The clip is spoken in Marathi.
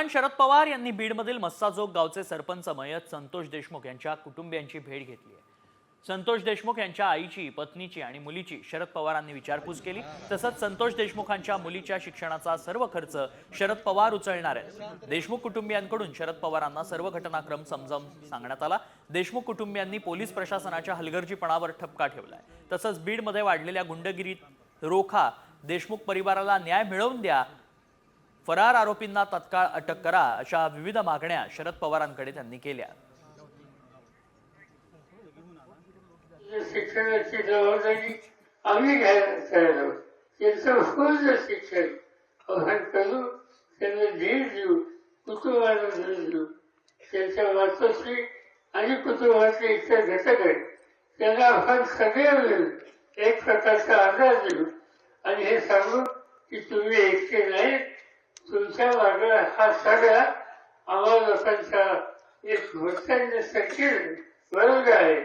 दरम्यान शरद पवार यांनी बीडमधील मस्साजोग गावचे सरपंच मयत संतोष देशमुख यांच्या कुटुंबियांची भेट घेतली आहे। संतोष देशमुख यांच्या आईची, पत्नीची आणि मुलीची शरद पवारांनी विचारपूस केली। तसंच संतोष देशमुखांच्या मुलीच्या शिक्षणाचा सर्व खर्च शरद पवार उचलणार आहेत। देशमुख कुटुंबियांकडून शरद पवारांना सर्व घटनाक्रम समजावून सांगण्यात आला। देशमुख कुटुंबियांनी पोलीस प्रशासनाच्या हलगर्जीपणावर ठपका ठेवलाय। तसंच बीडमध्ये वाढलेल्या गुंडगिरीत रोखा, देशमुख परिवाराला न्याय मिळवून द्या, फरार आरोपींना तत्काळ अटक करा अशा विविध मागण्या शरद पवारांकडे त्यांनी केल्या। शिक्षणाची जबाबदारी आम्ही घ्यायला तयार आहोत। त्यांचं पूर्ण शिक्षण आव्हान करू, त्यांना धीर देऊ, कुटुंबाला धीर देऊ। त्यांच्या मातोश्री आणि कुटुंबातले इतर घटक आहेत त्यांना आव्हान सगळे मिळून एक प्रकारचा आधार देऊ आणि हे सांगू की तुम्ही एकटे नाही, तुमच्या मागे हा सगळा आम्हा लोकांचा एक मोठा संकीर्ण वर्ग आहे।